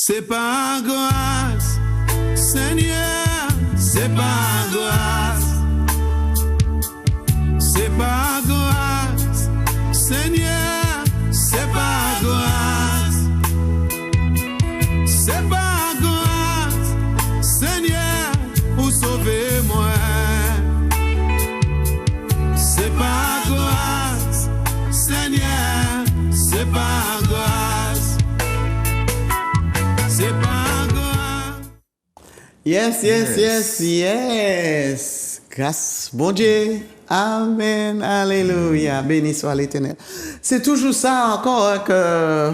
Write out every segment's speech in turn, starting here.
C'est par grâce, Seigneur, c'est par grâce. C'est par grâce, Seigneur, c'est par grâce. C'est par grâce, Seigneur, pour sauver moi. C'est par grâce, Seigneur, c'est par grâce. C'est par grâce. Yes. Grâce, bon Dieu. Amen, alléluia. Béni soit l'Éternel. C'est toujours ça encore que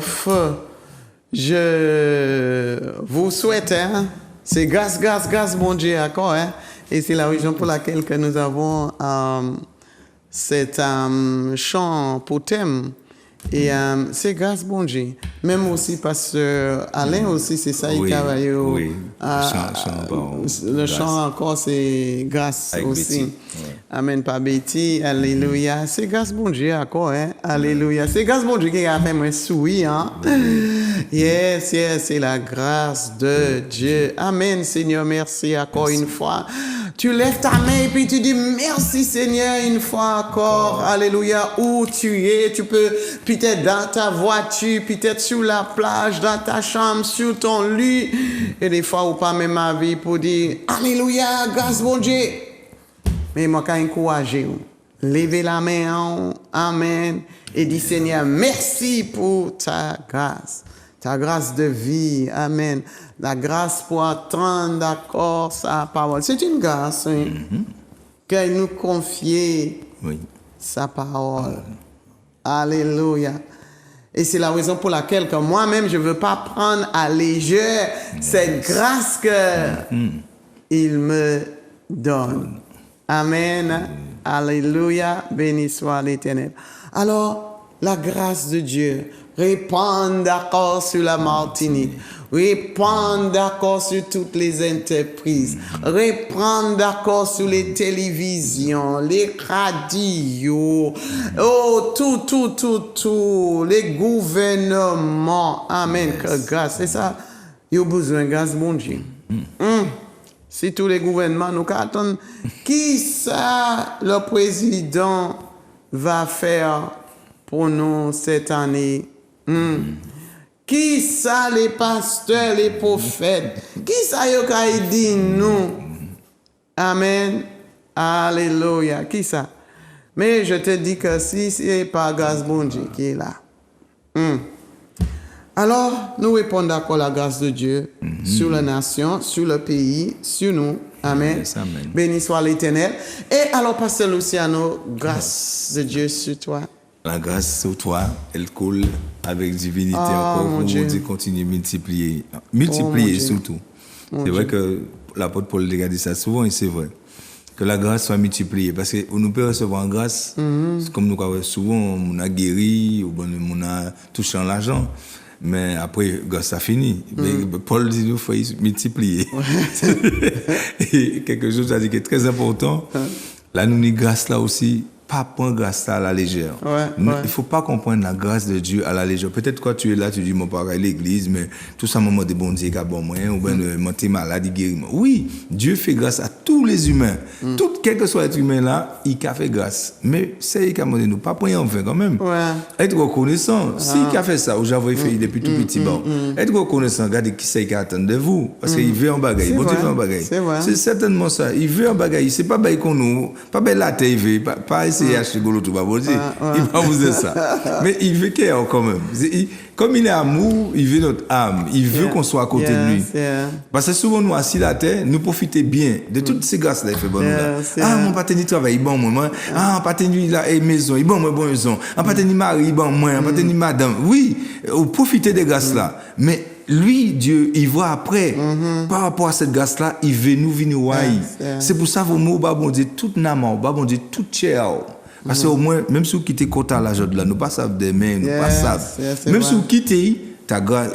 je vous souhaite. Hein? C'est grâce, mon Dieu, encore. Hein? Et c'est la raison pour laquelle que nous avons cet chant pour thème. Et c'est grâce, bon Dieu. Même aussi parce que Alain aussi, c'est ça, il travaille. Oui, le chant encore, c'est grâce avec aussi. Betty. Amen, pas Betty. Alléluia. C'est grâce, bon Dieu, encore. Hein? Alléluia. C'est grâce, bon Dieu, qui a fait moi sourire. Hein? Yes, c'est la grâce de Dieu. Amen, Seigneur, merci encore une fois. Tu lèves ta main et puis tu dis merci, Seigneur, une fois encore. Alléluia. Où tu es, tu peux peut-être dans ta voiture, peut-être sur la plage, dans ta chambre, sur ton lit. Et des fois, ou pas même ma vie pour dire alléluia, grâce, bon Dieu. Mais moi, quand encourager, levez la main, amen, et dis Seigneur, merci pour ta grâce de vie, amen, la grâce pour attendre d'accord sa parole. C'est une grâce, hein, qu'elle nous confie sa parole. Alléluia. Et c'est la raison pour laquelle que moi-même, je ne veux pas prendre à légère cette grâce qu'il me donne. Amen. Alléluia. Béni soit l'Éternel. Alors, la grâce de Dieu répand d'accord sur la Martinique, répand d'accord sur toutes les entreprises, répand d'accord sur les télévisions, les radios, tout, les gouvernements. Amen. Que grâce. C'est ça. Il y a besoin de grâce, mon Dieu. Si tous les gouvernements nous attendent, qui ça le président va faire pour nous cette année? Qui ça les pasteurs, les prophètes? Qui ça y dit nous? Amen. Alléluia. Qui ça? Mais je te dis que si c'est pas grâce bon Dieu qui est là. Alors, nous répondons d'accord la grâce de Dieu sur la nation, sur le pays, sur nous. Amen. Yes, amen. Béni soit l'Éternel. Et alors, Pasteur Luciano, grâce de Dieu sur toi. La grâce sur toi, elle coule avec divinité encore. Mon Dieu. Dieu continue de multiplier. Dieu. Surtout. Mon C'est vrai Dieu. que l'apôtre Paul a dit ça souvent et c'est vrai. Que la grâce soit multipliée. Parce que nous pouvons recevoir en grâce, c'est comme nous avons souvent, on a guéri, ou on a touché en l'argent. Mais après, grâce a fini. Mais Paul dit nous, il faut multiplier. Et quelque chose qui est très important. Là, nous avons grâce là aussi. Pas prendre grâce à la légère. Il ne faut pas comprendre la grâce de Dieu à la légère. Peut-être quand tu es là, tu dis, mon père à l'église, mais tout ça, moment de bon Dieu qui a bon moyen, ou bien mon t'es malade, il guérit. Oui, Dieu fait grâce à tous les humains. Tout, quel que soit l'être humain là, il a fait grâce. Mais c'est il qui a demandé nous, pas prendre en vain quand même. Être reconnaissant. Si il a fait ça, ou j'avais fait depuis tout petit, bon. Être reconnaissant, regardez qui c'est qui attend de vous. Parce qu'il veut en bagaille. Bon Dieu veut en bagaille. C'est certainement ça. Il veut en bagaille. C'est pas bail qu'on nous, pas bail la TV, pas essayer d'acheter golo tout, pas bon Dieu. Il va vous dire ça. Mais il veut qu'il y ait quand même. Comme il est amour, il veut notre âme. Il veut qu'on soit à côté de lui. Parce que souvent, nous, assis la terre, nous profitons bien de toutes ces grâces-là. Il fait bon, mon pateni travaille, bon, moi. Mon pateni, il a maison, il bon, moi, bon, maison. Mon pateni mari, bon, moi. Mon pateni madame. Oui, vous profitez des grâces-là. Mais lui, Dieu, il voit après. Par rapport à cette grâce-là, il veut nous venir. C'est pour ça, vos mots, bon Dieu, tout nama, bon Dieu, tout chair. Parce qu'au moins, même si vous quittez Kota la joie de là, nous pas savons des mains, nous pas savons. Même si vous quittez,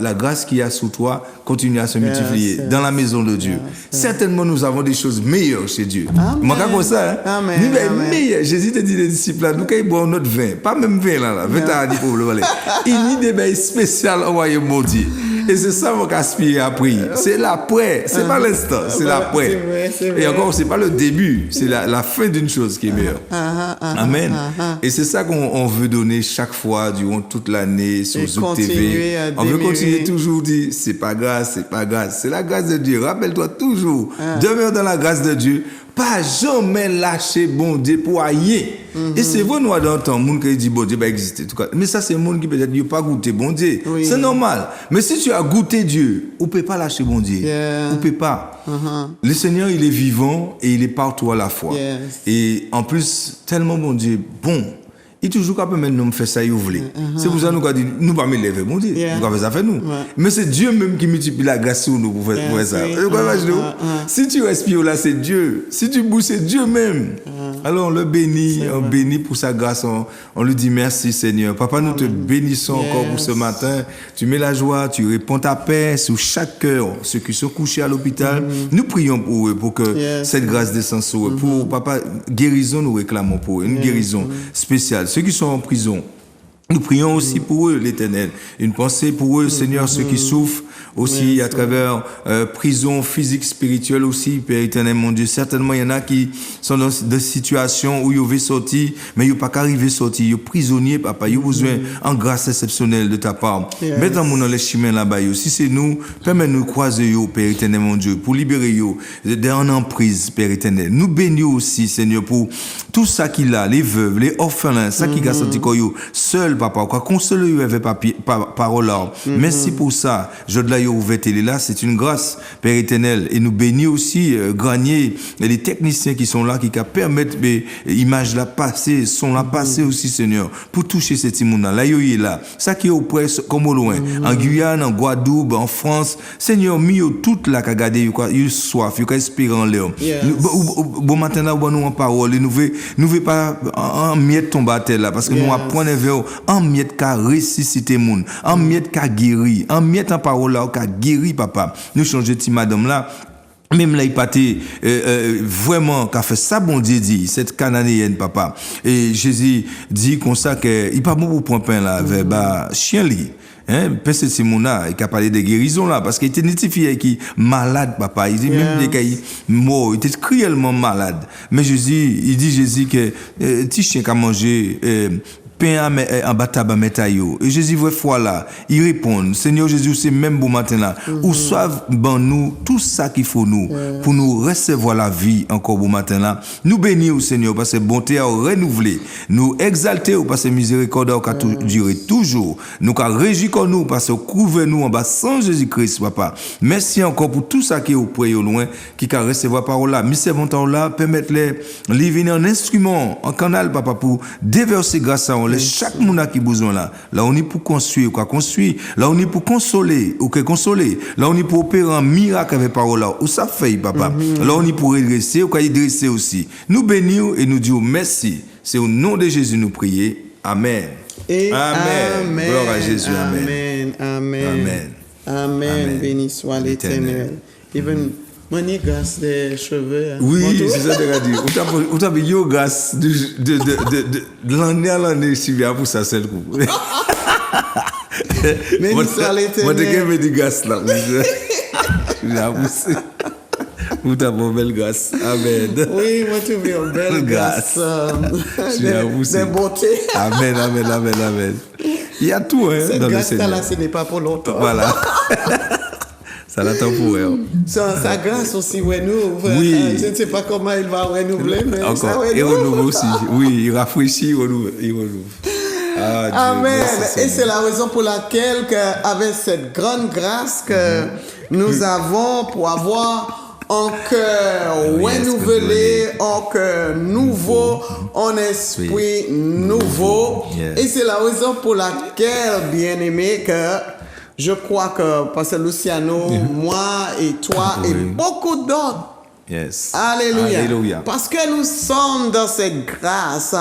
la grâce qu'il y a sous toi continue à se multiplier dans la maison de Dieu. Certainement, nous avons des choses meilleures chez Dieu. Moi, comme ça, nous meilleurs. Jésus te dit les disciples là, nous quand boire notre vin, pas même vin là, vin t'as dit pour le valet. Il y a des bains spéciaux au royaume de Dieu. Et c'est ça mon aspire après. C'est l'après. C'est pas l'instant, c'est l'après. C'est vrai. Et encore, c'est pas le début, c'est la fin d'une chose qui est meilleure. Amen. Et c'est ça qu'on veut donner chaque fois durant toute l'année sur Zouk TV. On veut continuer toujours dire, c'est pas grâce, c'est pas grâce. C'est la grâce de Dieu. Rappelle-toi toujours, demeure dans la grâce de Dieu. Pas jamais lâcher bon Dieu pour rien. Et c'est vrai, nous, dans le temps, monde qui dit bon Dieu va exister. En tout cas. Mais ça, c'est un monde qui peut-être n'a pas goûté bon Dieu. Oui. C'est normal. Mais si tu as goûté Dieu, on ne peut pas lâcher bon Dieu. Yeah. On ne peut pas. Le Seigneur, il est vivant et il est partout à la fois. Yes. Et en plus, tellement bon Dieu, bon. Il toujours capable maintenant de faire ça, il voulait. C'est pour ça que nous avons dit, nous ne pouvons pas lever, bon Dieu. Yeah. Nous avons fait ça, fait nous. Ouais. Mais c'est Dieu même qui multiplie la grâce sur nous pour faire ça. Oui. Vous comprenez? Si tu respires là, c'est Dieu. Si tu bouges, c'est Dieu même. Alors on le bénit, on bénit pour sa grâce. On lui dit merci Seigneur. Papa, nous te bénissons encore pour ce matin. Tu mets la joie, tu réponds ta paix sur chaque cœur, ceux qui sont couchés à l'hôpital. Nous prions pour eux, pour que cette grâce descende sur eux. Pour Papa, guérison, nous réclamons pour eux. Une guérison spéciale. Ceux qui sont en prison, nous prions aussi pour eux, l'Éternel. Une pensée pour eux, Seigneur, ceux qui souffrent aussi à travers prison physique, spirituelle aussi, Père éternel, mon Dieu. Certainement, il y en a qui sont dans des situations où ils veulent sortir, mais ils n'ont pas qu'arriver à sortir. Ils sont prisonniers, papa. Ils ont besoin en grâce exceptionnelle de ta part. Mettons-nous dans les chemins là-bas. Si c'est nous, permets-nous de croiser, Père éternel, mon Dieu, pour libérer en emprise, Père éternel. Nous bénissons aussi, Seigneur, pour tout ça qu'il a, les veuves, les orphelins, ça qui a senti seul, papa, quoi, consoler avec parole là. Merci pour ça. Je de la ouvert là, c'est une grâce, Père éternel. Et nous bénissons aussi, Granier, et les techniciens qui sont là, qui permettent l'image là passer, son là passer aussi, Seigneur, pour toucher ces timons-là. Là, il est là. Ça qui est auprès, comme au loin. En Guyane, en Guadeloupe, en France, Seigneur, mis tout là, qui a gardé, il soif, il a espéré en l'air. Bon matin là, nous en parole, nous ne pas en miettes tomber à terre là, parce que nous apprenons vers en miettes qu'a ressuscité moun, en miettes qu'a guéri, en miettes en parole là, qu'a guéri, papa. Nous changeons de madame là. Même là, il partait vraiment qu'a fait ça, bon Dieu dit, cette cananéenne, papa. Et Jésus dit comme ça qu'il pas bon pour prendre pain là, avec chien li. Parce Simona, il a parlé de guérison là, parce qu'il était identifié qui malade, papa. Il dit même qu'il mort, il était cruellement malade. Mais Jésus, il dit Jésus que petit chien qui a mangé pain en bataba metayo. Et Jésus voit foi là, il répond, Seigneur Jésus, c'est même bon matin là, ou soit ben nous tout ça qu'il faut nous pour nous recevoir la vie encore bon matin là. Nous bénissons Seigneur parce que bonté a renouvelé, nous exalter parce que miséricorde a duré toujours. Nous qu'a régi comme nous parce que couvre nous en bas sans Jésus-Christ, papa. Merci encore pour tout ça qui est auprès au loin qui qu'a recevoir parole là. Mes servants là permettre les venir un instrument, un canal papa pour déverser grâce à chaque monde qui a besoin là. Là on est pour construire, quoi construire. Là on est pour consoler, ou que consoler. Là on est pour opérer un miracle avec parole là. Ou ça fait papa. Là on est pour redresser, ou quoi dresser aussi. Nous bénissons et nous disons merci. C'est au nom de Jésus nous prions. Amen. Et Amen. Gloire à Jésus. Amen. Amen. Amen. Amen. Béni soit l'Éternel. Even Mani grâce des cheveux. Oui, c'est ça que je veux dire. On t'a dit grâce de l'année à l'année, si bien pour ça, seul coup. Mais ça l'Éternel. Moi, je me dis grâce là. J'ai poussé. Vous t'avez une belle grâce. Amen. Oui, moi, tu veux une belle grâce. Des beautés. Amen, amen, amen, amen. Il y a tout, hein, cette dans le Seigneur. Cette grâce-là, ce n'est pas pour longtemps. Voilà. Ça l'attend pour elle. Sa grâce aussi renouvelle. Oui. Je ne sais pas comment il va renouveler, mais encore. ça renouvelle. Il renouvelle aussi. Oui, il rafraîchit, il renouvelle. Ah, Dieu, amen. merci, et c'est la raison pour laquelle, avec cette grande grâce que nous avons pour avoir un cœur renouvelé, un cœur nouveau, un esprit nouveau. Et c'est la raison pour laquelle, bien-aimé, que je crois que Pasteur Luciano, moi et toi et beaucoup d'autres. Yes. Alléluia. Alléluia. Parce que nous sommes dans cette grâce.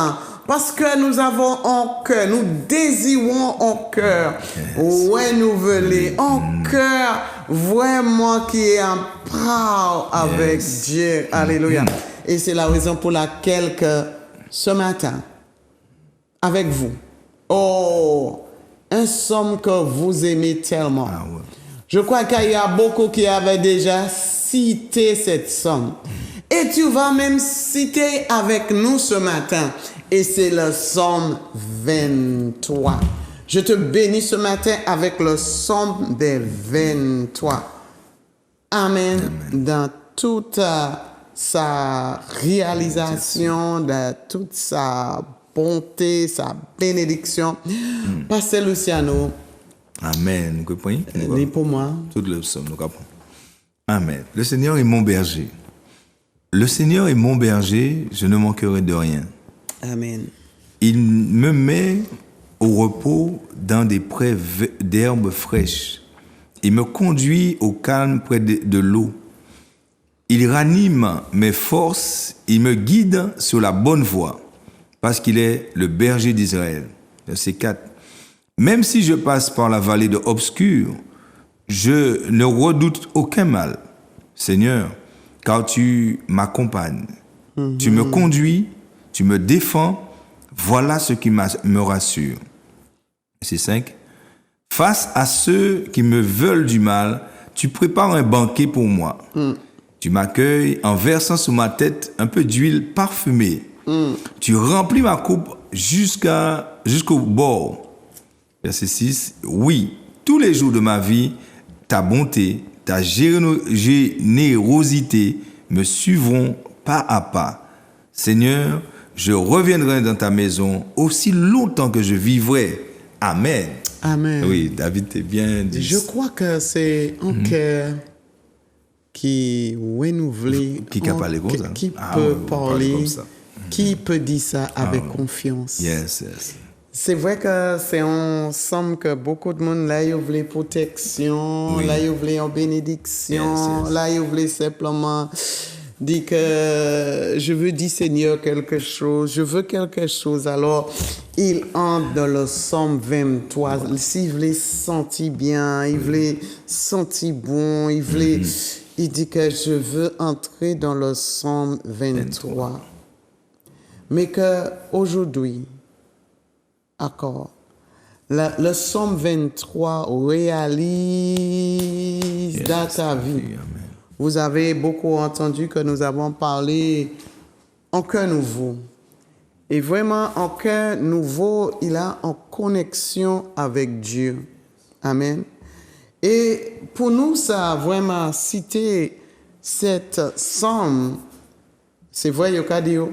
Parce que nous avons un cœur, nous désirons un cœur renouvelé, un cœur vraiment qui est en part avec Dieu. Alléluia. Et c'est la raison pour laquelle que ce matin, avec vous, un somme que vous aimez tellement, Je crois qu'il y a beaucoup qui avaient déjà cité cette somme. Et tu vas même citer avec nous ce matin. Et c'est le psaume 23. Je te bénis ce matin avec le psaume des 23. Amen. Dans toute sa réalisation, dans toute sa bonté, sa bénédiction. Pasteur Luciano. Amen. Nous comprenons? Lis pour moi. Tout le psaume, nous comprenons. Amen. Le Seigneur est mon berger. Le Seigneur est mon berger, je ne manquerai de rien. Amen. Il me met au repos dans des prés d'herbes fraîches. Il me conduit au calme près de l'eau. Il ranime mes forces, il me guide sur la bonne voie, parce qu'il est le berger d'Israël. Verset 4. Même si je passe par la vallée de obscur, je ne redoute aucun mal, Seigneur, car tu m'accompagnes. Tu me conduis, tu me défends, voilà ce qui me rassure. Verset 5. Face à ceux qui me veulent du mal, tu prépares un banquet pour moi. Tu m'accueilles en versant sur ma tête un peu d'huile parfumée. Tu remplis ma coupe jusqu'au bord. Verset 6. Oui, tous les jours de ma vie, ta bonté, ta générosité me suivront pas à pas. Seigneur, je reviendrai dans ta maison aussi longtemps que je vivrai. Amen. Amen. Oui, David, t'es bien dit. Je crois que c'est un cœur qui renouvelé, Qui peut parler comme ça. qui Ah, peut on parle parler, comme ça. qui peut dire ça avec confiance. Yes, yes. C'est vrai que c'est ensemble que beaucoup de monde là, ils veulent protection, Oui. là, ils veulent en bénédiction, Yes, yes. là, ils veulent simplement dire que je veux dire Seigneur quelque chose, je veux quelque chose. Alors, il entre dans le psaume 23. S'il veut sentir bien, il veut sentir bon, il veut, il dit que je veux entrer dans le psaume 23. Mais que aujourd'hui, d'accord, le psaume 23 réalise dans ta vie. Amen. Vous avez beaucoup entendu que nous avons parlé en cœur nouveau. Et vraiment, en cœur nouveau, il a en connexion avec Dieu. Amen. Et pour nous, ça a vraiment cité cette somme. C'est vrai, Yokadio.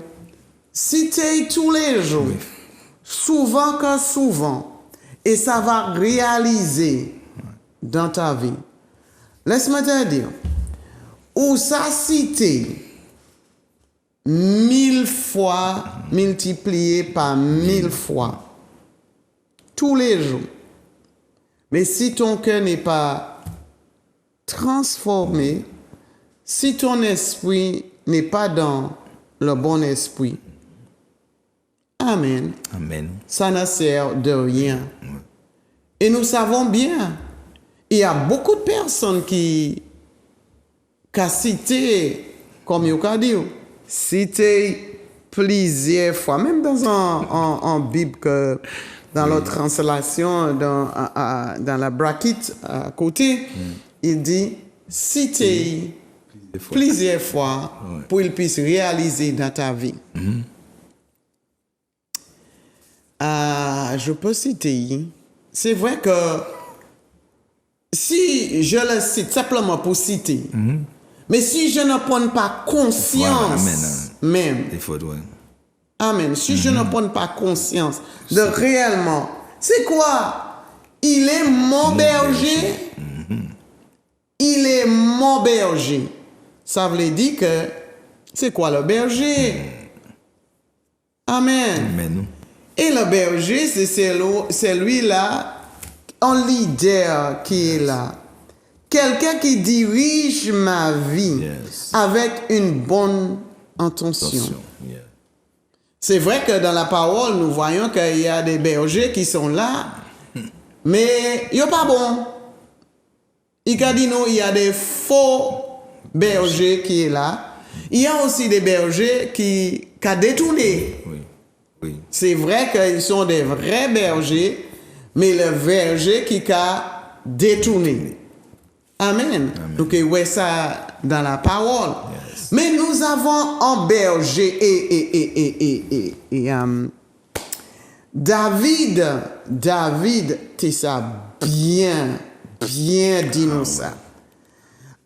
Citer tous les jours, souvent que souvent, et ça va réaliser dans ta vie. Laisse-moi te dire, ou ça cité 1000 fois multiplié par 1000 fois tous les jours. Mais si ton cœur n'est pas transformé, si ton esprit n'est pas dans le bon esprit, amen, Amen. ça ne sert de rien. Et nous savons bien, il y a beaucoup de personnes qui cité, comme il a dit, cité plusieurs fois, même dans en Bible, que dans la translation, dans la bracket à côté, il dit cité plusieurs fois pour qu'il puisse réaliser dans ta vie. Je peux citer, c'est vrai que si je le cite simplement pour citer, mais si je ne prends pas conscience, Voilà, même, Il faut, ouais. amen, si je ne prends pas conscience de réellement, c'est quoi? Il est mon berger. Il est mon berger. Ça veut dire que c'est quoi le berger? Amen. Amen. Et le berger, c'est celui-là, un leader qui est là. Quelqu'un qui dirige ma vie Yes. avec une bonne intention. Attention. Yeah. C'est vrai que dans la parole, nous voyons qu'il y a des bergers qui sont là, mais ils sont pas bons. Il a dit nous, il y a des faux bergers qui sont là. Il y a aussi des bergers qui ont détourné. Oui. Oui. C'est vrai qu'ils sont des vrais bergers, mais le berger qui a détourné. Amen. Donc, ouais, ça dans la parole. Yes. Mais nous avons un berger David, t'es ça bien dit nous ça.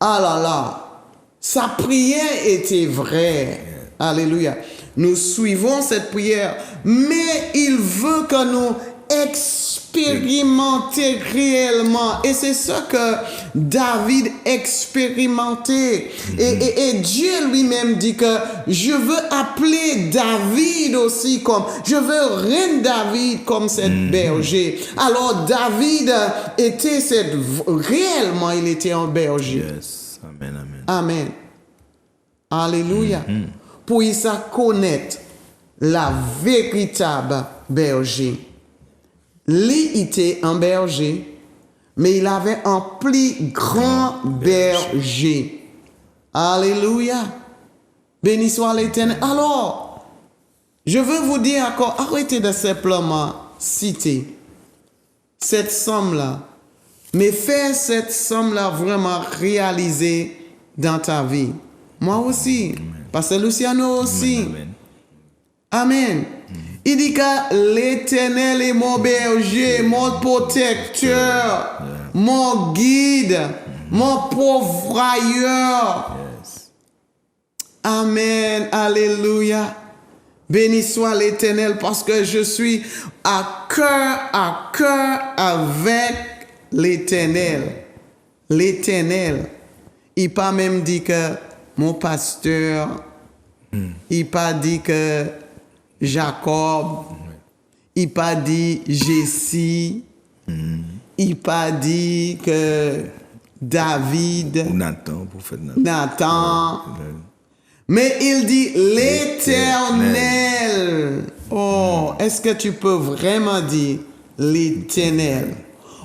Ah là là, sa prière était vraie. Alléluia. Nous suivons cette prière, mais il veut que nous expérimenter réellement. Et c'est ça que David expérimentait. Et Dieu lui-même dit que je veux appeler David aussi comme, je veux rendre David comme cette berger. Alors David était réellement il était un berger. Yes. Amen, amen. Amen. Alléluia. Pour y ça connaître la véritable berger. Lui était un berger, mais il avait un plus grand berger. Alléluia. Béni soit l'Éternel. Alors, je veux vous dire encore, arrêtez de simplement citer cette somme-là, mais fais cette somme-là vraiment réaliser dans ta vie. Moi aussi, Pasteur Luciano aussi. Amen. Amen. Il dit que l'Éternel est mon berger, mon protecteur, mon guide, mon pourvoyeur. Yes. Amen. Alléluia. Béni soit l'Éternel parce que je suis à cœur avec l'Éternel. L'Éternel. Il pas même dit que mon pasteur, il pas dit que Jacob, il pas dit Jessie, il pas dit que David, Ou Nathan, prophète Nathan. Nathan, mais il dit l'Éternel. Oh, est-ce que tu peux vraiment dire l'Éternel?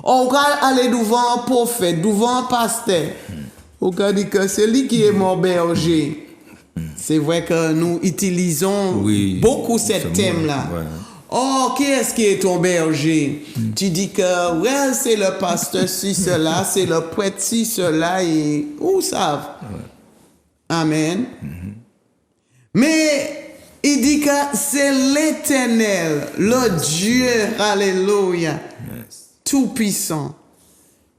On va aller devant un prophète, devant un pasteur. On va dire que c'est lui qui est mon berger. C'est vrai que nous utilisons beaucoup ce thème-là. Ouais. Oh, qui est-ce qui est ton berger? Tu dis que, ouais, c'est le pasteur si cela, c'est le prêtre si cela, et où ça? Amen. Mais il dit que c'est l'Éternel, le Dieu, alléluia, tout-puissant,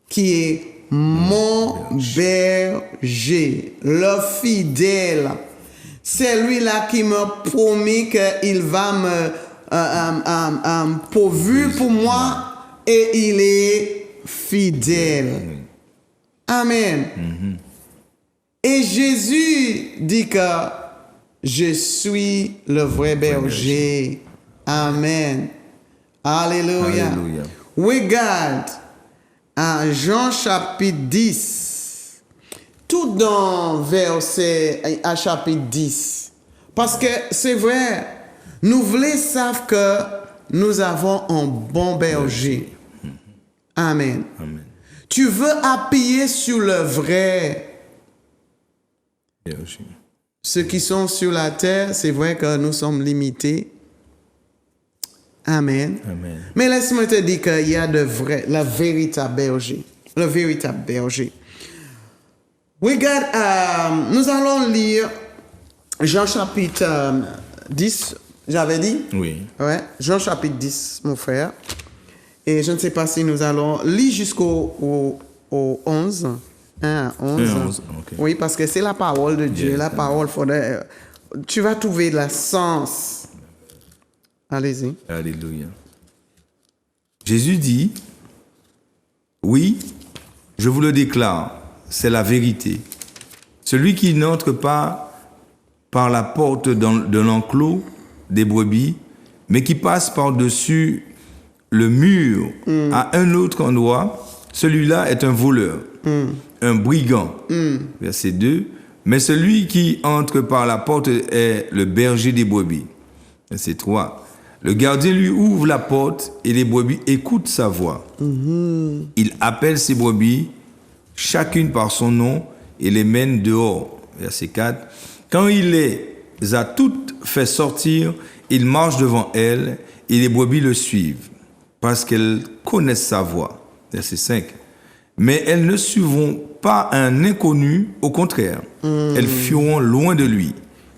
qui est mon berger, le fidèle. C'est lui-là qui me promet qu'il va me pourvu pour moi et il est fidèle. Amen. Et Jésus dit que je suis le vrai berger. Amen. Alléluia. Alléluia. Regarde à Jean chapitre 10. Tout dans verset à chapitre 10. Parce que c'est vrai, nous voulons savoir que nous avons un bon berger. Amen. Amen. Tu veux appuyer sur le vrai. Berger. Ceux qui sont sur la terre, c'est vrai que nous sommes limités. Amen. Amen. Mais laisse-moi te dire qu'il y a le véritable berger. Le véritable berger. Regarde, nous allons lire Jean chapitre 10, j'avais dit? Oui. Ouais, Jean chapitre 10, mon frère. Et je ne sais pas si nous allons lire jusqu'au 11. 11. Okay. Oui, parce que c'est la parole de Dieu. Yes, La parole, tu vas trouver la sens. Allez-y. Alléluia. Jésus dit, oui, je vous le déclare, c'est la vérité. Celui qui n'entre pas par la porte de l'enclos des brebis, mais qui passe par-dessus le mur à un autre endroit, celui-là est un voleur, un brigand. Verset 2. Mais celui qui entre par la porte est le berger des brebis. Verset 3. Le gardien lui ouvre la porte et les brebis écoutent sa voix. Il appelle ses brebis, chacune par son nom, et les mène dehors. Verset 4. Quand il les a toutes fait sortir, il marche devant elles et les brebis le suivent, parce qu'elles connaissent sa voix. Verset 5. Mais elles ne suivront pas un inconnu, au contraire. Elles fuiront loin de lui,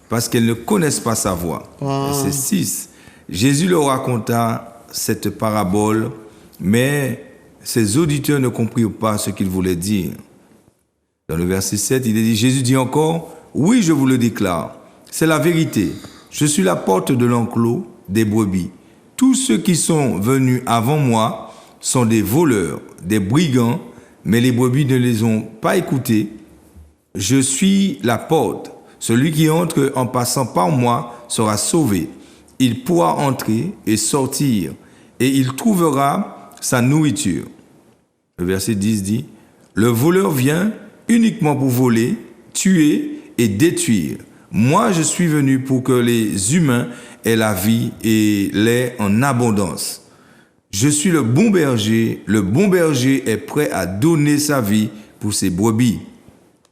parce qu'elles ne connaissent pas sa voix. Verset 6. Jésus leur raconta cette parabole, mais ses auditeurs ne comprirent pas ce qu'il voulait dire. Dans le verset 7, il est dit, Jésus dit encore, « Oui, je vous le déclare, c'est la vérité. Je suis la porte de l'enclos des brebis. Tous ceux qui sont venus avant moi sont des voleurs, des brigands, mais les brebis ne les ont pas écoutés. Je suis la porte. Celui qui entre en passant par moi sera sauvé. Il pourra entrer et sortir, et il trouvera sa nourriture. » Le verset 10 dit, « Le voleur vient uniquement pour voler, tuer et détruire. Moi, je suis venu pour que les humains aient la vie et l'aient en abondance. Je suis le bon berger est prêt à donner sa vie pour ses brebis. »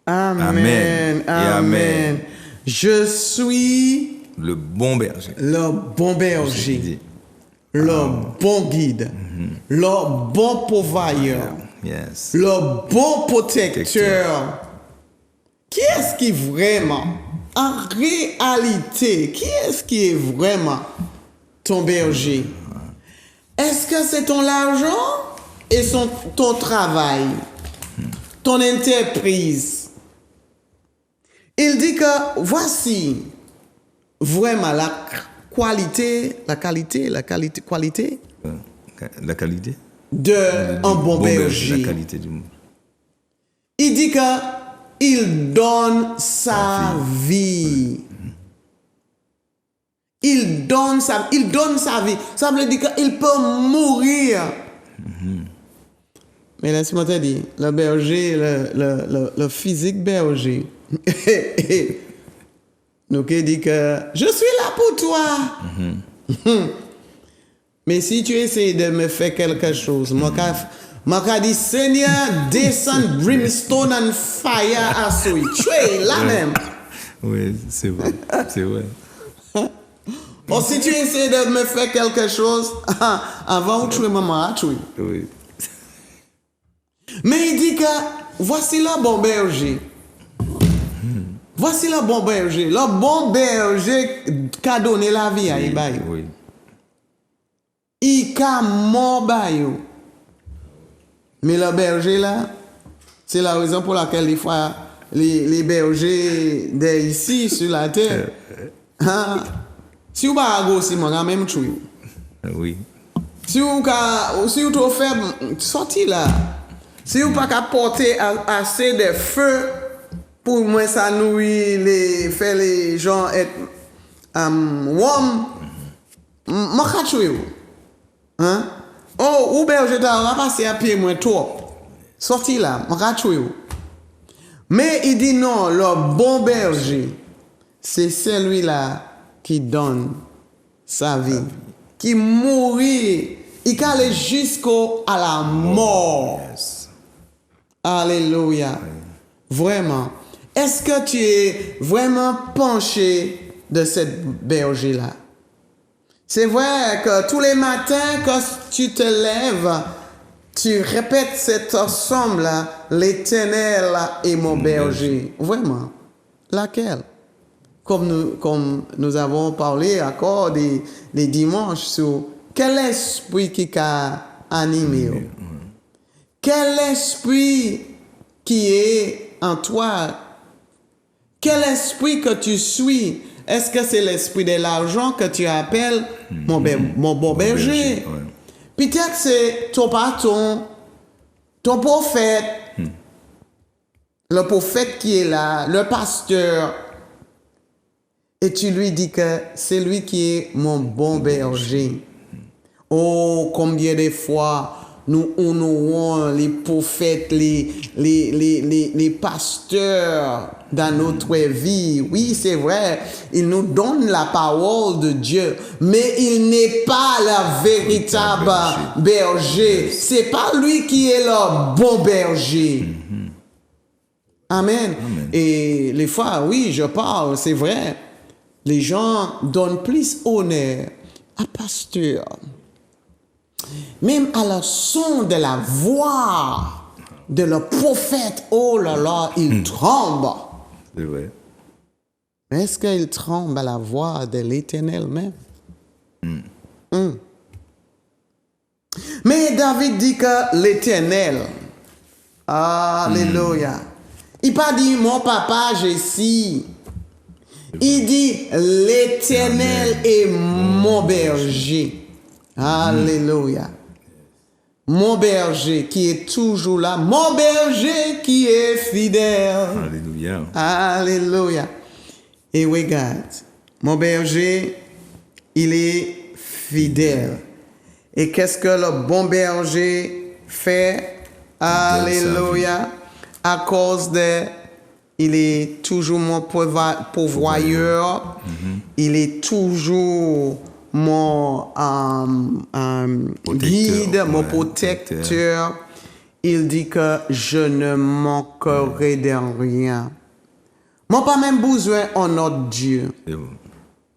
Amen. Amen. Et amen. Je suis Le bon berger. le bon berger, le bon guide, le bon pourvoyeur, Yes. le bon protecteur. Qui est-ce qui vraiment, en réalité, qui est-ce qui est vraiment ton berger? Est-ce que c'est ton argent et ton travail, ton entreprise? Il dit que voici vraiment la qualité La qualité d'un bon berger. La qualité du monde. Il dit que il donne sa vie. Il donne sa vie. Ça veut dire qu'il peut mourir. Mais laisse-moi te dire, le berger, le physique berger, nous qui dit que je suis là pour toi. Mais si tu essaies de me faire quelque chose, moi je dis Seigneur, descend brimstone and fire à souille. Tu es là même. Oui, c'est vrai. C'est vrai. Bon, si tu essaies de me faire quelque chose, avant tu es maman à tuer. Oui. Mais il dit que voici le bon berger. Voici le bon berger. Le bon berger qui a donné la vie à Ibaï. Oui. Il a mort Bayou. Mais le berger là, c'est la raison pour laquelle des fois les bergers d'ici sur la terre, si vous pas aussi, moi même tuer. Oui. Si vous trop faible, sorti là. Si vous pas qu'à porter assez de feu pour moi ça nourrir faire les gens être warm, moi je tuer. Hein? Oh, ou berger va passer à pied moins trop. Sorti là, moi je tuer. Mais il dit non, le bon berger, c'est celui-là qui donne sa vie, qui mourit, il peut aller jusqu'à la mort. Yes. Alléluia. Vraiment. Est-ce que tu es vraiment penché de cette berger-là? C'est vrai que tous les matins, quand tu te lèves, tu répètes cette somme-là, l'Éternel est mon berger. Vraiment. Laquelle? Comme nous avons parlé encore des dimanches sur quel esprit qui a animé. Quel esprit qui est en toi? Quel esprit que tu suis? Est-ce que c'est l'esprit de l'argent que tu appelles mon bon berger? Ouais. Peut-être c'est ton patron, ton prophète, le prophète qui est là, le pasteur. Et tu lui dis que c'est lui qui est mon bon berger. Oh, combien de fois nous honorons les prophètes, les pasteurs dans notre vie. Oui, c'est vrai, ils nous donnent la parole de Dieu, mais il n'est pas le véritable berger. C'est pas lui qui est le bon berger. Amen. Et les fois, oui, je parle, c'est vrai. Les gens donnent plus honneur à pasteur. Même à la son de la voix de le prophète, oh là là, il tremble. C'est vrai. Mais est-ce qu'il tremble à la voix de l'Éternel même? Mais David dit que l'Éternel, alléluia, il pas dit mon papa, j'ai si. Il dit l'Éternel est mon berger. Alléluia. Mon berger qui est toujours là. Mon berger qui est fidèle. Alléluia. Alléluia. Et regarde, mon berger, il est fidèle. Et qu'est-ce que le bon berger fait? Alléluia. À cause de, il est toujours mon pourvoyeur. Il est toujours mon guide, mon protecteur. Il dit que je ne manquerai de rien. Moi, pas même besoin en autre Dieu.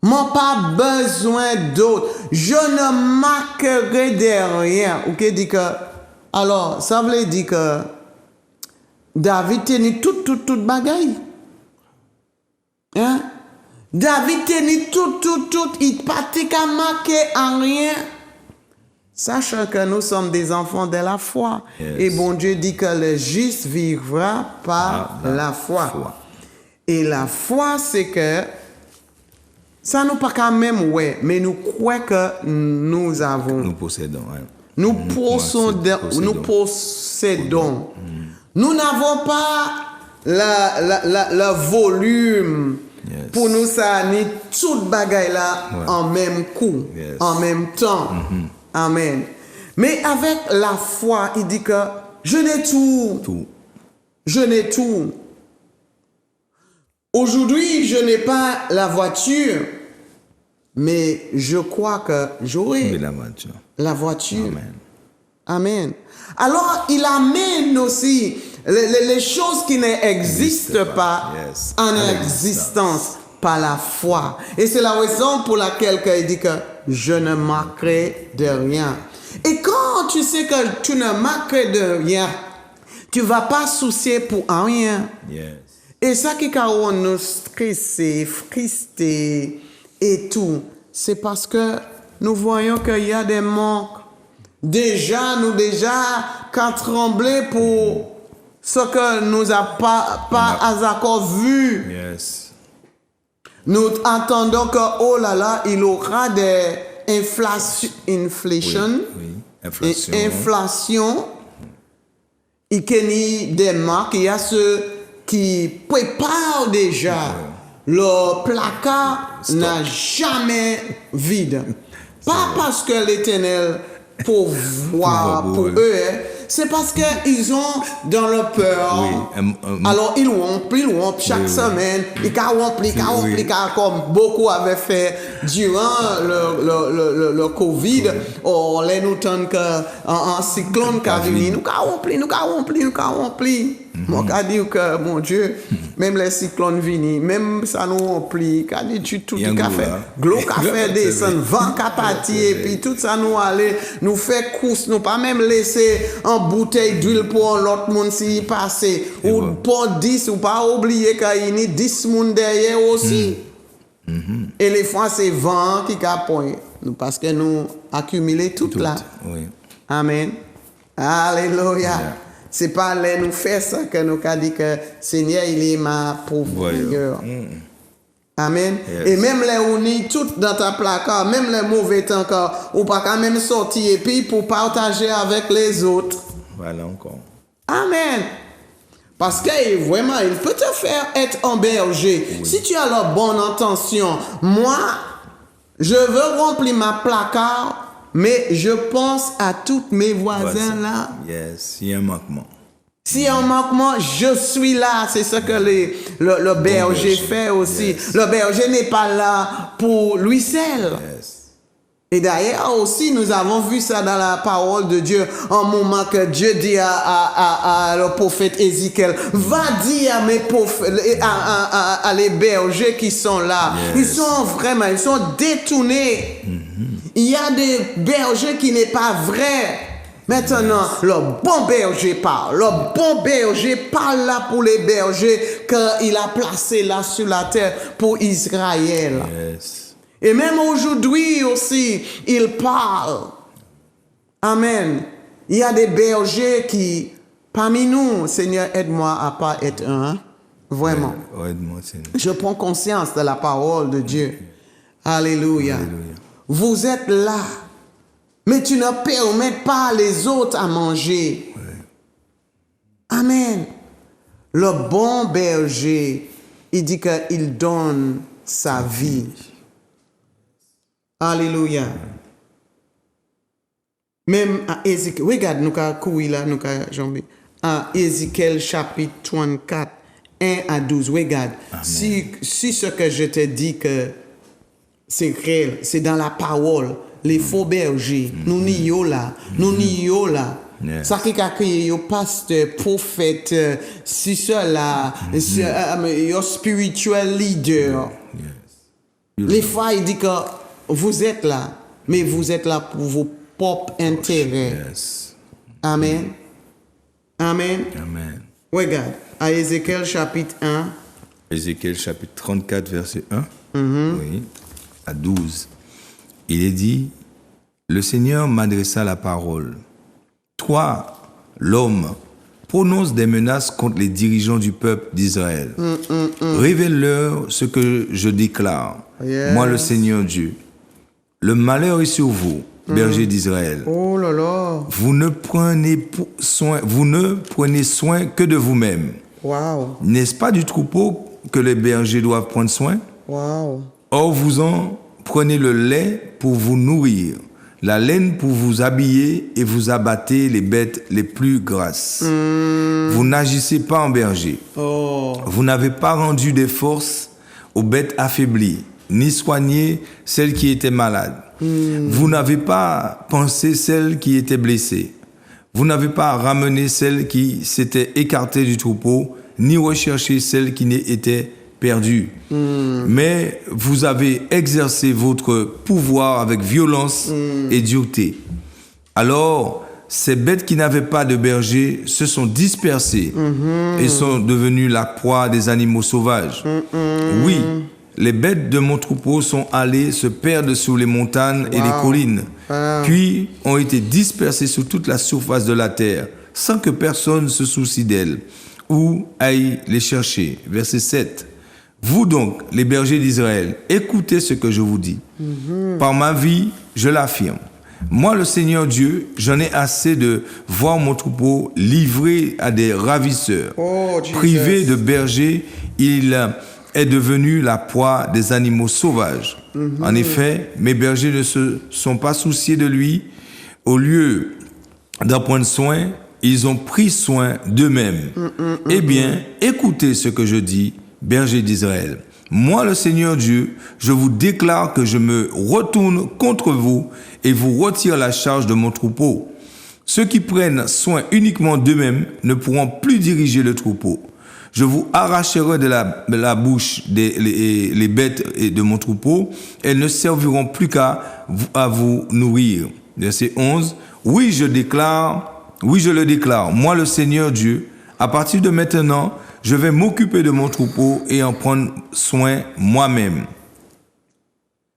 Moi, pas besoin d'autre. Je ne manquerai de rien. Ou qui dit que, alors, ça veut dire que David tenait tout bagaille. Hein? David tenait tout. Il pas qu'à marquer en rien. Sachant que nous sommes des enfants de la foi. Yes. Et bon Dieu dit que le juste vivra par la foi. Et la foi, c'est que ça nous pas quand même, ouais, mais nous croyons que nous avons. Nous possédons. Ouais. Nous possédons. Nous n'avons pas le volume pour nous ça ni toute bagaille là en même coup, en même temps. Amen. Mais avec la foi, il dit que je n'ai tout. Je n'ai tout. Aujourd'hui, je n'ai pas la voiture, mais je crois que j'aurai la voiture. Amen. Alors, il amène aussi les choses qui n'existent pas en existence par la foi. Et c'est la raison pour laquelle il dit que je ne manquerai de rien. Et quand tu sais que tu ne manquerai de rien, tu ne vas pas soucier pour rien. Et ça qui rend nous stressés, frustrés et tout, c'est parce que nous voyons qu'il y a des manques. Déjà qu'à trembler pour ce que nous n'avons pas encore vu. Nous attendons que, oh là là, il y aura des inflation. Il y a des marques, il y a ceux qui préparent déjà. Le placard n'a jamais vide. Pas parce que l'Éternel pourvoit pour eux, c'est parce qu'ils ont dans leur peur. Alors ils rompent chaque semaine. Ils rompent, comme beaucoup avaient fait durant le Covid. On les nous tente qu'un cyclone qui a venu. Nous rompons. Moi, je dis que, mon Dieu, même les cyclones viennent, même ça nous remplit, quand dit tout le café, l'eau café descend, vent capati, et puis tout ça nous aller, nous fait course, nous pas même laisser en bouteille d'huile pour l'autre monde s'y passer, ou pour 10, ou pas oublier qu'il y a 10 monde derrière aussi. Et les fois, c'est vent qui capote, parce que nous accumulons tout là. Amen. Alléluia. C'est pas là nous faire ça que nous avons dit que Seigneur, il est ma pourvoyeur. Amen. Et même les unis tout dans ta placard, même les mauvais temps, ou pas quand même sortir et puis pour partager avec les autres. Voilà encore. Amen. Parce que vraiment, il peut te faire être un berger. Si tu as la bonne intention, moi, je veux remplir ma placard. Mais je pense à tous mes voisins là. Il y a un manquement. S'il y a un manquement, je suis là. C'est ce que le berger fait aussi. Le berger n'est pas là pour lui seul. Et d'ailleurs aussi, nous avons vu ça dans la parole de Dieu. Un moment que Dieu dit à le prophète Ézéchiel, va dire à mes prophètes, à les bergers qui sont là. Ils sont détournés. Il y a des bergers qui n'est pas vrai. Maintenant, le bon berger parle. Le bon berger parle là pour les bergers qu'il a placés là sur la terre pour Israël. Yes. Et même aujourd'hui aussi, il parle. Amen. Il y a des bergers qui, parmi nous, Seigneur, aide-moi à pas être un. Vraiment. Aide-moi, Seigneur. Je prends conscience de la parole de Dieu. Alléluia. Alléluia. Vous êtes là, mais tu ne permets pas les autres à manger. Amen. Le bon berger, il dit qu'il donne sa vie. Alléluia. Même à Ézéchiel, regarde, nous avons couru là, nous avons jambé. À Ézéchiel chapitre 34, 1 à 12, regarde. Si ce que je te dis que c'est réel, c'est dans la parole, les faux bergers, nous n'y là, nous n'y là. Yes. Ça qui a créé, yo pasteur, prophète, si cela, yo spiritual leader. Yes. Les fois, il dit que vous êtes là, mais vous êtes là pour vos propres intérêts. Yes. Amen. Amen. Amen. Regarde, à Ézéchiel chapitre 1. Ézéchiel chapitre 34, verset 1 oui, à 12. Il est dit, le Seigneur m'adressa la parole. Toi, l'homme, prononce des menaces contre les dirigeants du peuple d'Israël. Révèle-leur ce que je déclare. Yes. Moi, le Seigneur Dieu. Le malheur est sur vous, bergers d'Israël. Oh là là. Vous ne prenez soin que de vous-même. Wow. N'est-ce pas du troupeau que les bergers doivent prendre soin? Wow. Or, vous en prenez le lait pour vous nourrir, la laine pour vous habiller et vous abattez les bêtes les plus grasses. Vous n'agissez pas en berger. Oh. Vous n'avez pas rendu des forces aux bêtes affaiblies, ni soigné celles qui étaient malades. Vous n'avez pas pensé celles qui étaient blessées. Vous n'avez pas ramené celles qui s'étaient écartées du troupeau, ni recherché celles qui étaient perdues. Mais vous avez exercé votre pouvoir avec violence et dureté. Alors, ces bêtes qui n'avaient pas de berger se sont dispersées et sont devenues la proie des animaux sauvages. Oui, les bêtes de mon troupeau sont allées se perdre sur les montagnes et les collines, puis ont été dispersées sur toute la surface de la terre, sans que personne se soucie d'elles ou aille les chercher. Verset 7. Vous donc, les bergers d'Israël, écoutez ce que je vous dis. Par ma vie, je l'affirme. Moi, le Seigneur Dieu, j'en ai assez de voir mon troupeau livré à des ravisseurs. Oh, Jesus. Privé de bergers, il est devenu la proie des animaux sauvages. En effet, mes bergers ne se sont pas souciés de lui. Au lieu d'en prendre soin, ils ont pris soin d'eux-mêmes. Eh bien, écoutez ce que je dis, bergers d'Israël. Moi, le Seigneur Dieu, je vous déclare que je me retourne contre vous et vous retire la charge de mon troupeau. Ceux qui prennent soin uniquement d'eux-mêmes ne pourront plus diriger le troupeau. Je vous arracherai de la bouche les bêtes de mon troupeau. Elles ne serviront plus qu'à vous nourrir. Verset 11. Oui, je le déclare. Moi, le Seigneur Dieu, à partir de maintenant, je vais m'occuper de mon troupeau et en prendre soin moi-même.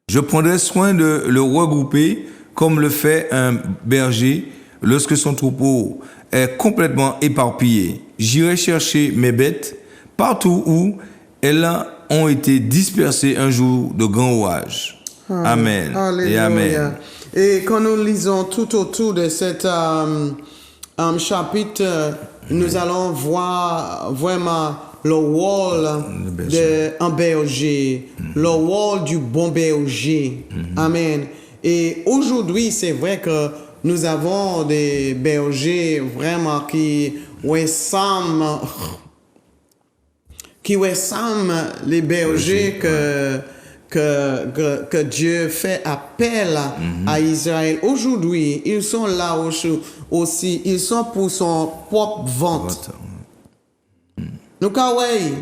Je prendrai soin de le regrouper comme le fait un berger lorsque son troupeau est complètement éparpillé. J'irai chercher mes bêtes partout où elles ont été dispersées un jour de grand orage. Amen. Alléluia. Et amen. Et quand nous lisons tout autour de cet chapitre, nous allons voir vraiment le rôle d'un berger, le rôle du bon berger. Amen. Et aujourd'hui, c'est vrai que nous avons des bergers vraiment qui ressemblent les bergers que Dieu fait appel à Israël. Aujourd'hui, ils sont là aussi, ils sont pour son propre ventre. Donc, ouais,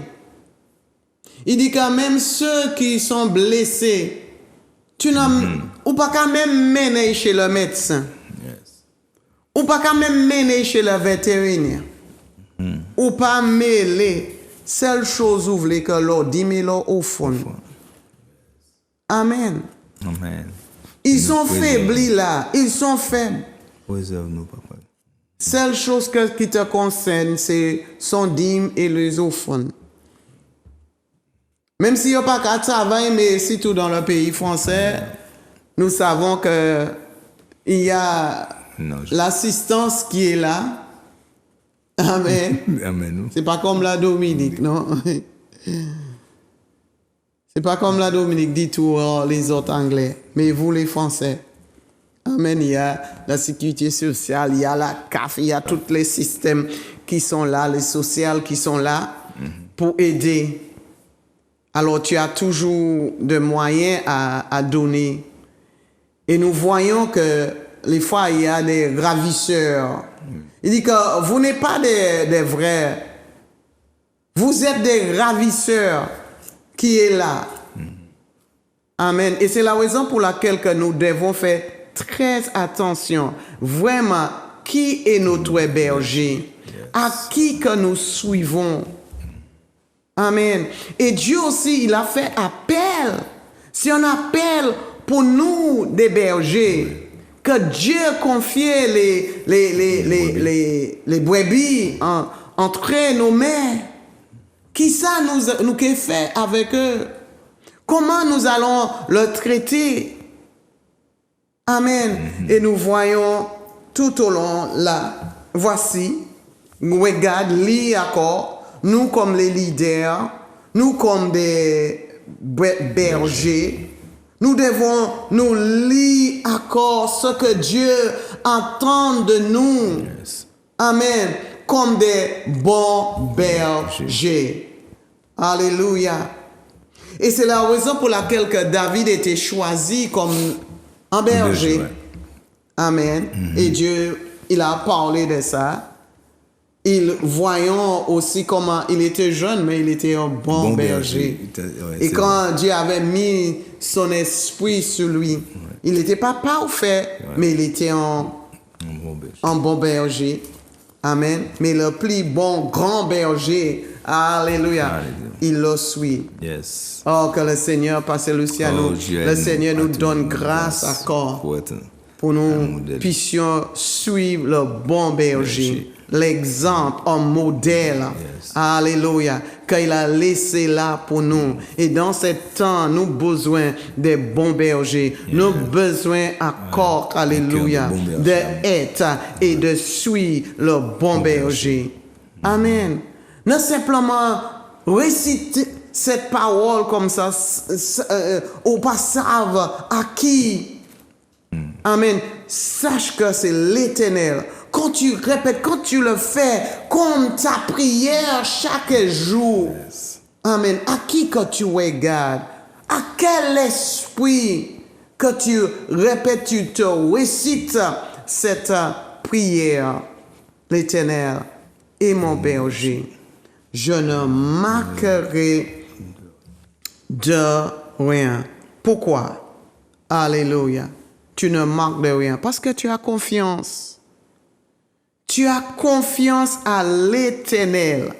il dit que même ceux qui sont blessés, tu n'as ou pas qu'à même mener chez le médecin. Ou pas quand même mener chez le vétérinaire. Ou pas mêler. Seule chose où vous voulez que l'eau 10 000 au fond. Amen. Amen. Ils sont faiblis là. Ils sont faibles. Préserve-nous, papa. Seule chose qui te concerne, c'est son dîme et les offrandes. Même s'il n'y a pas qu'à travailler, mais surtout dans le pays français, nous savons que il y a l'assistance qui est là. Amen. Amen. C'est pas comme la Dominique, non? C'est pas comme la Dominique dit tout les autres Anglais, mais vous les Français. Amen. Il y a la sécurité sociale, il y a la CAF, il y a tous les systèmes qui sont là, les sociales qui sont là pour aider. Alors tu as toujours des moyens à donner. Et nous voyons que les fois il y a des ravisseurs. Il dit que vous n'êtes pas des vrais. Vous êtes des ravisseurs qui est là. Amen. Et c'est la raison pour laquelle que nous devons faire très attention. Vraiment, qui est notre berger? À qui que nous suivons? Amen. Et Dieu aussi, il a fait appel. Si on appelle pour nous des bergers, que Dieu confie les brebis entre nos mains. Qui ça nous fait avec eux? Comment nous allons le traiter? Amen. Et nous voyons tout au long là. Voici, regarde, lis encore, nous comme les leaders, nous comme des bergers, nous devons nous lire encore ce que Dieu entend de nous. Yes. Amen. Comme des bons bergers. Alléluia. Et c'est la raison pour laquelle que David était choisi comme un berger. Amen. Et Dieu, il a parlé de ça. Voyons aussi comment il était jeune, mais il était un bon berger. Et quand Dieu avait mis son esprit sur lui, il n'était pas parfait, mais il était un bon berger. Amen. Mais le plus bon grand berger, alléluia, il le suit. Yes. Oh, que le Seigneur, Pasteur Luciano, le Seigneur nous donne grâce encore pour nous puissions suivre le bon berger, l'exemple, un modèle. Alléluia, qu'il a laissé là pour nous. Et dans ce temps, nous avons besoin des bons bergers. Nous avons besoin encore, alléluia, d'être et de suivre le bon berger. Amen. Non simplement réciter cette parole comme ça, ou pas savent à qui. Amen. Sache que c'est l'Éternel. Quand tu répètes, quand tu le fais, comme ta prière chaque jour. Amen. À qui que tu regardes? À quel esprit que tu répètes, tu te récites cette prière? L'Éternel est mon berger. Je ne manquerai de rien. Pourquoi? Alléluia. Tu ne manques de rien parce que tu as confiance. Tu as confiance à l'Éternel.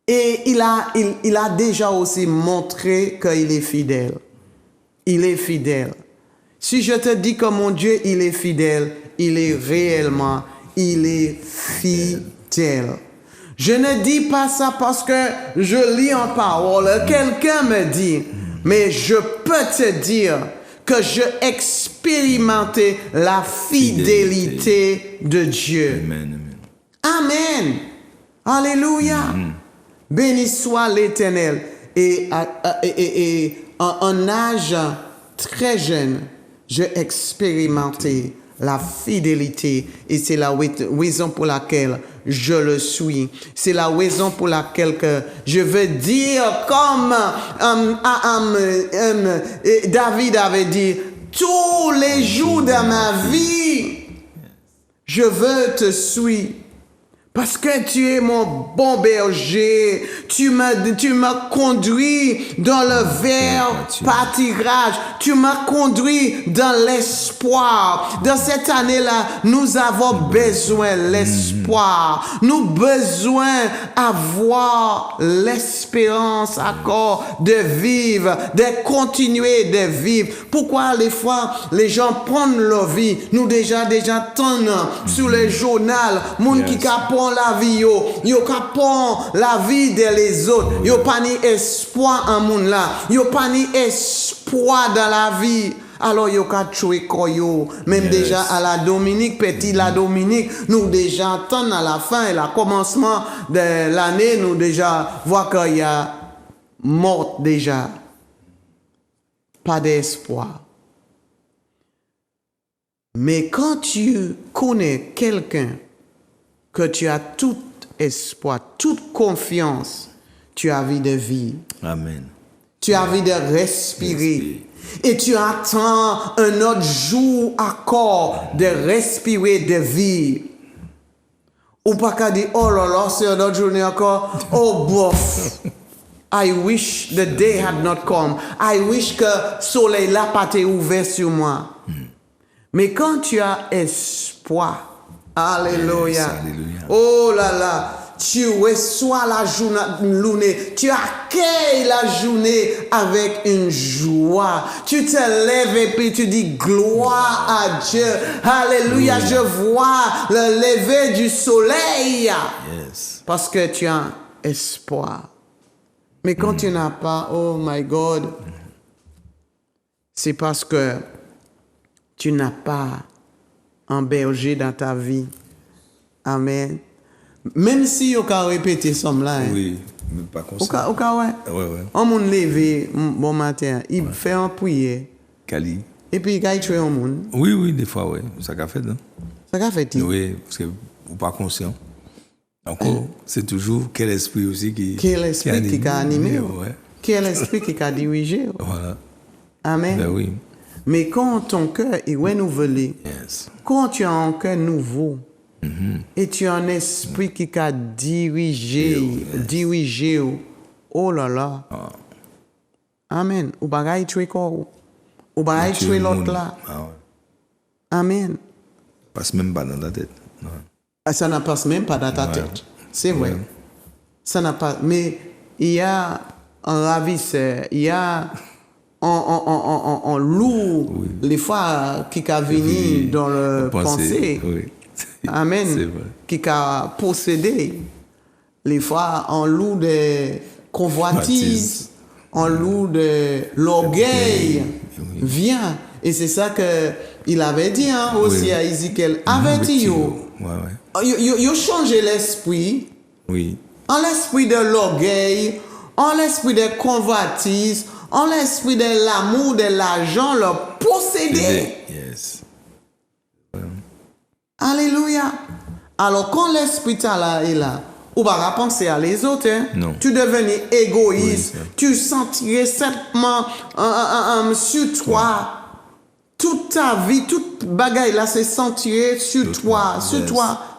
Et il a déjà aussi montré qu'il est fidèle. Il est fidèle. Si je te dis que mon Dieu, il est fidèle, il est réellement, il est fidèle. Je ne dis pas ça parce que je lis en parole. Quelqu'un me dit, mais je peux te dire que je expérimentais la fidélité de Dieu. Amen. Amen. Alléluia. Béni soit l'Éternel. Et en âge très jeune, j'ai expérimenté la fidélité. Et c'est la raison pour laquelle je le suis. C'est la raison pour laquelle que je veux dire comme David avait dit, tous les jours de ma vie, je veux te suivre. Parce que tu es mon bon berger. Tu m'as conduit dans le vert pâturage. Tu m'as conduit dans l'espoir. Dans cette année-là, nous avons besoin de l'espoir. Nous avons besoin d'avoir l'espérance encore de vivre, de continuer de vivre. Pourquoi les fois les gens prennent leur vie, nous déjà tonnent sur le journal, moun qui capon la vie yo capon la vie de les autres, yo pas ni espoir en moun là, yo pas ni espoir dans la vie. Alors yo ka choué koyo, même déjà à la Dominique, petit la Dominique, nous déjà attendons à la fin et le commencement de l'année, nous déjà voit qu'il y a mort déjà. Pas d'espoir. Mais quand tu connais quelqu'un que tu as tout espoir, toute confiance, tu as envie de vivre. Amen. Tu as envie de respirer. Et tu attends un autre jour encore de respirer, de vivre. Ou pas qu'à dire, oh là là, c'est une autre journée encore. Oh bof. I wish the day had not come. I wish que le soleil là pas été ouvert sur moi. Mais quand tu as espoir, alléluia. Yes, alléluia. Oh là là. Tu reçois la journée, tu accueilles la journée avec une joie. Tu te lèves et puis tu dis gloire à Dieu. Alléluia, je vois le lever du soleil. Yes. Parce que tu as espoir. Mais quand tu n'as pas, oh my God, c'est parce que tu n'as pas un berger dans ta vie. Amen. Même si on a répété somme là. Oui, mais pas comme ça. Ouais. Ouais. On m'a levé bon matin, il fait un prière. Cali. Et puis il a tué un monde. Oui, des fois, oui. Ça qu'a fait, non? Ça qu'a fait. Oui, parce que vous pas conscient. Encore, c'est toujours quel esprit aussi qui. Quel esprit qui a animé. Ouais. Quel esprit qui a dirigé. Voilà. Amen. Ben oui. Mais quand ton cœur est renouvelé, Yes. quand tu as un cœur nouveau, et tu as un esprit qui t'a dirigé, oh là là. Amen. Ou bagay tuer quoi? Ou bagay tuer l'autre là. Ah ouais. Amen. Passe même pas dans ta tête. Non. Ça ne passe même pas dans ta tête. C'est vrai. Ouais. Ça n'a pas. Mais il y a un ravisseur, il y a un loup, les fois, qui a venu dans le pensée. Oui. Amen. C'est vrai. Qui a possédé. Les fois, un loup de convoitise, un loup de l'orgueil vient. Et c'est ça qu'il avait dit aussi à Ézéchiel. Avertis-yo. Yo changé l'esprit. Oui. En l'esprit de l'orgueil, en l'esprit de convoitise, en l'esprit de l'amour, de l'argent, le posséder. Yes. Alléluia. Alors, quand l'esprit est là, on va pas penser à les autres. Hein? Non. Tu devenais égoïste. Oui, tu sentirais simplement sur toi. Toute ta vie, toute bagaille là, c'est sentir sur toi,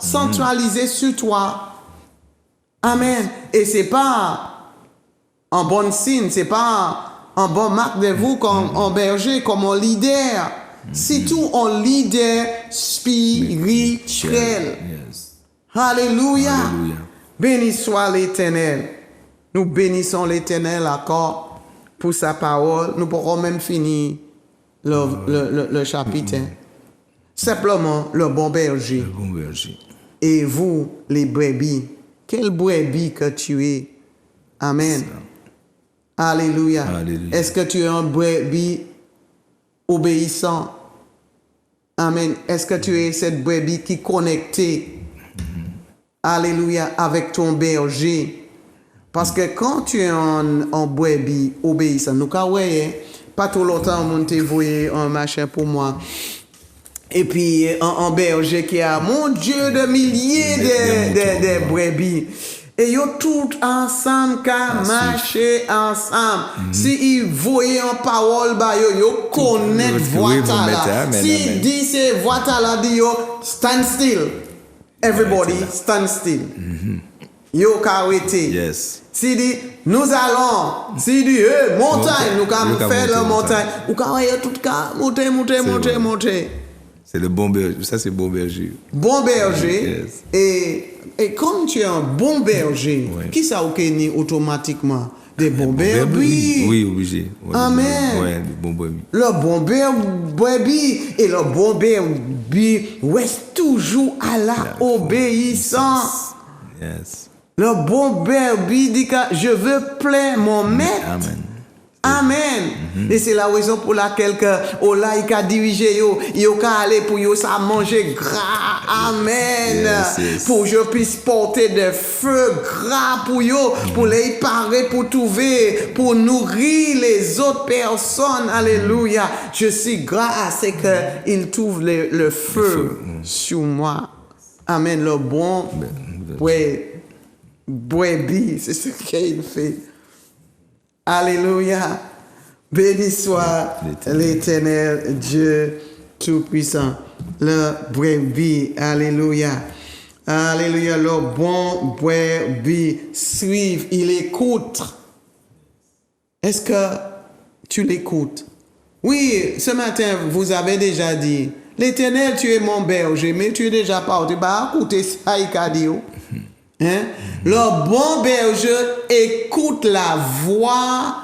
centralisé sur toi. Amen. Et c'est pas un bon signe, c'est pas un bon marque de vous comme un berger, comme un leader. C'est tout un leader spirituel. Yes. Alléluia. Alléluia. Béni soit l'Éternel. Nous bénissons l'Éternel encore pour sa parole. Nous pourrons même finir le chapitre. Simplement, le bon berger. Le bon berger. Et vous, les brebis. Quelle brebis que tu es. Amen. Alléluia. Alléluia. Est-ce que tu es un brebis obéissant? Amen. Est-ce que tu es cette brebis qui est connectée? Alléluia. Avec ton berger. Parce que quand tu es un brebis obéissant, nous voyons, pas tout longtemps, on t'a envoyé un machin pour moi. Et puis, un berger qui a, mon Dieu, de milliers de brebis. Et ils tout ensemble, qu'à marcher ensemble. Si ils voyaient en parole, ils connaissent voix là. Si dit c'est voix là, dit stand still. Everybody stand still. Yo ka arrêté. Yes. Si dit, nous allons, si dit, montagne, nous allons faire la montagne. Ou ka tout cas, monter. C'est le bon berger. Ça, c'est bon berger. Bon berger. Yes. Et comme tu es un bon berger, Ouais. qui ça ou ni automatiquement des bons bergers? Oui, obligé. Ouais, Amen. Ouais, des bons brebis. Le bon brebis et le bon brebis reste toujours à la obéissance. Yes. Le bon brebis dit que je veux plaire mon maître. Amen. Amen. Et c'est la raison pour laquelle que là il a dirigé yo ka aller pour yo ça manger gras. Amen. Yes. Pour que je puisse porter des feux gras pour yo, pour les parer, pour trouver, pour nourrir les autres personnes. Alléluia. Je suis gras, c'est que il trouve le feu sur moi. Amen. Le bon brebis, c'est ce qu'il fait. Alléluia. Béni soit l'Éternel Dieu Tout-Puissant. Le brebis. Alléluia. Alléluia. Le bon brebis suive. Il écoute. Est-ce que tu l'écoutes? Oui, ce matin, vous avez déjà dit, l'Éternel, tu es mon berger, mais tu es déjà parti. Bah, écoutez ça, il a dit. Hein? Le bon berger écoute la voix.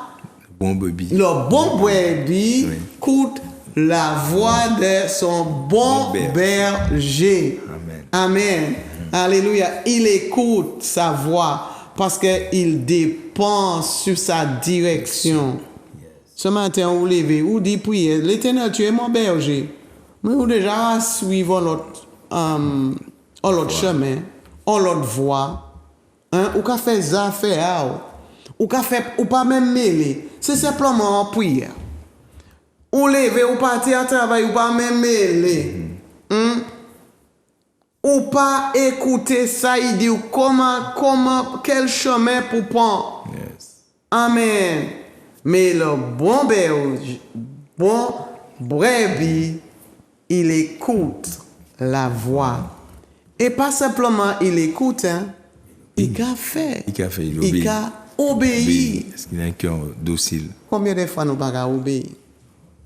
Bon brebis. Le bon brebis écoute la voix de son bon berger. Amen. Amen. Alléluia. Il écoute sa voix parce qu'il dépend sur sa direction. Ce matin, vous levez, vous dites priez, l'Éternel, tu es mon berger. Mais vous déjà suivons l'autre chemin. On l'autre voie, hein, ou qu'a fait ça faire, ou qu'a fait, ou pas même mêler, c'est simplement en prière. Ou lever, ou partir à travail, ou pas même mêler, ou pas écouter ça, il dit comment, quel chemin pour prendre. Yes. Amen. Mais le bon berger, bon brebis, il écoute la voix. Et pas simplement il écoute, hein, il a fait. Il a obéi. Parce qu'il a un cœur docile. Combien de fois nous pas qu'à obéir?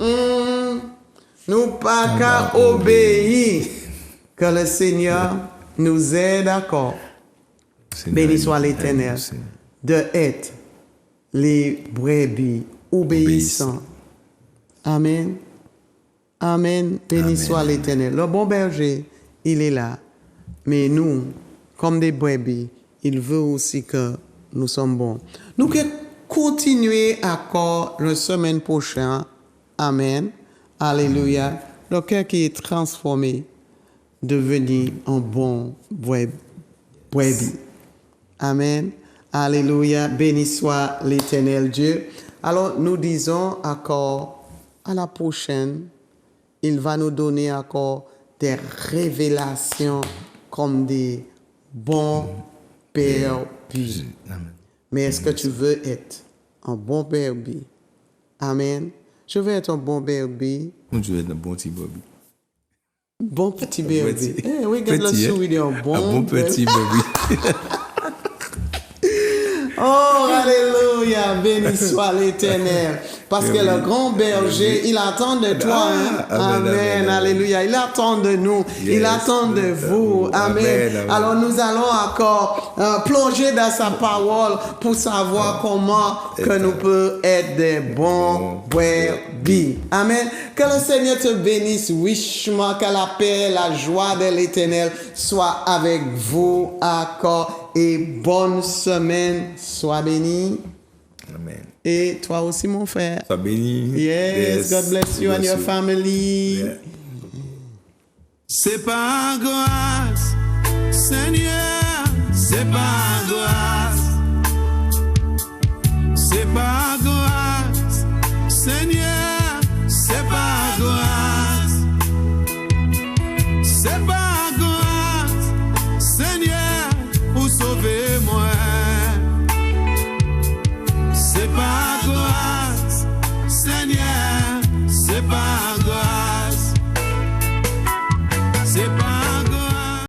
Nous pas qu'à obéir. Que le Seigneur nous aide d'accord. Béni soit l'Éternel de être les brebis obéissants. Amen. Amen. Béni soit l'Éternel. Le bon berger, il est là. Mais nous, comme des brebis, il veut aussi que nous sommes bons. Nous pouvons continuer encore la semaine prochaine. Amen. Alléluia. Le cœur qui est transformé, devenir un bon brebis. Amen. Alléluia. Béni soit l'Éternel Dieu. Alors, nous disons encore à la prochaine, il va nous donner encore des révélations comme des bons brebis. Mais est-ce que tu veux être un bon brebis? Amen. Je veux être un bon brebis. Je veux être un bon petit brebis. Bon petit brebis. Eh, regarde le sourire, un bon petit brebis. Oh, alléluia, béni soit l'Éternel. Parce que le grand berger, il attend de toi. Hein? Amen, alléluia. Il attend de nous. Il attend de vous. Amen. Alors nous allons encore plonger dans sa parole pour savoir comment que nous pouvons être des bons brebis. Amen. Que le Seigneur te bénisse richement. Que la paix, la joie de l'Éternel soit avec vous encore. Et bonne semaine. Sois béni. Amen. Et toi aussi, mon frère. Sois béni. Yes, God bless you and your family. C'est pas grave.